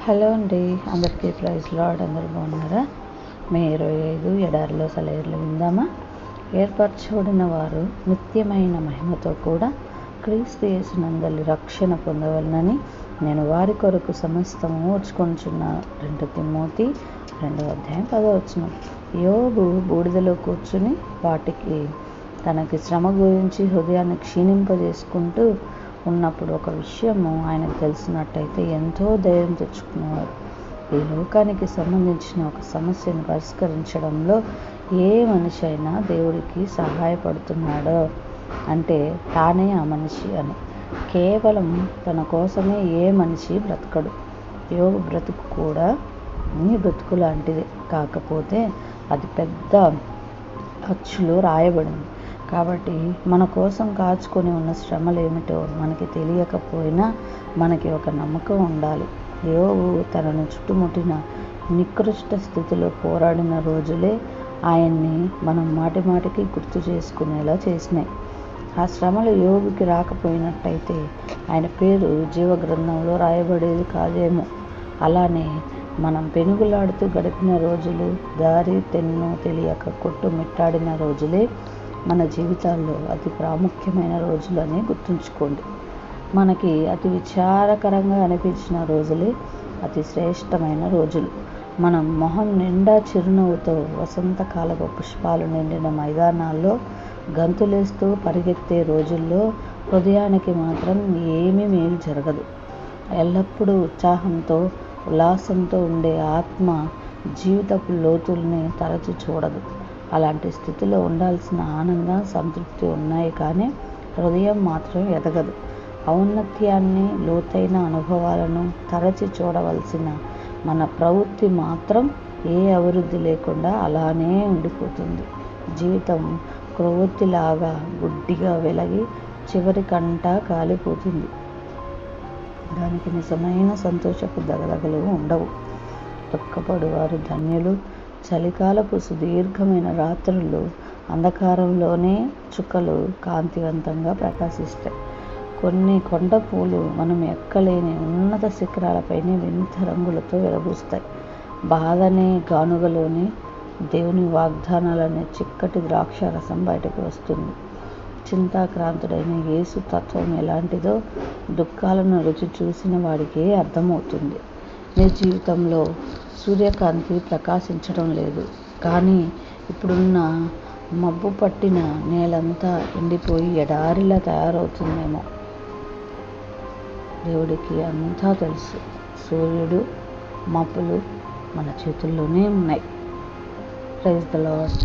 Hello అండి, అందరికీ praise lord. అందరూ బాగున్నారా? మే 25 ఎడారిలో సెలయేర్లు విందామా? ఏర్పరచబడిన వారు నిత్యమైన మహిమతో కూడా క్రీస్తు యేసునందలి రక్షణ పొందవలనని నేను వారి కొరకు సమస్తము ఓర్చుకొనుచున్న 2 తిమోతి 2:10 యోబు బూడిదలో కూర్చుని వాటికి తనకి శ్రమ గురించి హృదయాన్ని క్షీణింపజేసుకుంటూ ఉన్నప్పుడు ఒక విషయము ఆయనకు తెలిసినట్టయితే ఎంతో ధైర్యం తెచ్చుకునేవారు. ఈ లోకానికి సంబంధించిన ఒక సమస్యను పరిష్కరించడంలో ఏ మనిషి అయినా దేవుడికి సహాయపడుతున్నాడో అంటే తానే ఆ మనిషి అని. కేవలం తన కోసమే ఏ మనిషి బ్రతకడు. యోబు బ్రతుకు కూడా నీ బ్రతుకు లాంటిదే, కాకపోతే అది పెద్ద అచ్చులో రాయబడింది. కాబట్టి మన కోసం కాచుకొని ఉన్న శ్రమలు ఏమిటో మనకి తెలియకపోయినా మనకి ఒక నమ్మకం ఉండాలి. యోబు తనను చుట్టుముట్టిన నికృష్ట స్థితిలో పోరాడిన రోజులే ఆయన్ని మనం మాటిమాటికి గుర్తు చేసుకునేలా చేసినాయి. ఆ శ్రమలు యోబుకి రాకపోయినట్టయితే ఆయన పేరు జీవగ్రంథంలో రాయబడేది కాదేమో. అలానే మనం పెనుగులాడుతూ గడిపిన రోజులు, దారి తెన్ను తెలియక కొట్టుమిట్టాడిన రోజులే మన జీవితాల్లో అతి ప్రాముఖ్యమైన రోజులని గుర్తుంచుకోండి. మనకి అతి విచారకరంగా అనిపించిన రోజులే అతి శ్రేష్టమైన రోజులు. మనం మొహం నిండా చిరునవ్వుతో వసంతకాలపు పుష్పాలు నిండిన మైదానాల్లో గంతులేస్తూ పరిగెత్తే రోజుల్లో హృదయానికి మాత్రం ఏమీ మేలు జరగదు. ఎల్లప్పుడూ ఉత్సాహంతో ఉల్లాసంతో ఉండే ఆత్మ జీవితపు లోతుల్ని తరచి చూడదు. అలాంటి స్థితిలో ఉండాల్సిన ఆనందం, సంతృప్తి ఉన్నాయి, కానీ హృదయం మాత్రం ఎదగదు. ఔన్నత్యాన్ని, లోతైన అనుభవాలను తరచి చూడవలసిన మన ప్రవృత్తి మాత్రం ఏ అభివృద్ధి లేకుండా అలానే ఉండిపోతుంది. జీవితం క్రొవ్వొత్తిలాగా గుడ్డిగా వెలగి చివరికంటా కాలిపోతుంది. దానికి నిజమైన సంతోషపు దగదగలు ఉండవు. దుఃఖపడువారు ధన్యులు. చలికాలపు సుదీర్ఘమైన రాత్రులు అంధకారంలోనే చుక్కలు కాంతివంతంగా ప్రకాశిస్తాయి. కొన్ని కొండ పూలు మనం ఎక్కలేని ఉన్నత శిఖరాలపైనే వింత రంగులతో వెలబూస్తాయి. బాధనే గానుగలోని దేవుని వాగ్దానాలనే చిక్కటి ద్రాక్ష రసం బయటకు వస్తుంది. చింతాక్రాంతుడైన యేసు తత్వం ఎలాంటిదో దుఃఖాలను రుచి చూసిన వాడికే అర్థమవుతుంది. నీ జీవితంలో సూర్యకాంతి ప్రకాశించడం లేదు, కానీ ఇప్పుడున్న మబ్బు పట్టిన నేలంతా ఎండిపోయి ఎడారిలా తయారవుతుందేమో. దేవుడికి అంతా తెలుసు. సూర్యుడు, మబ్బులు మన చేతుల్లోనే ఉన్నాయి. Praise the lord.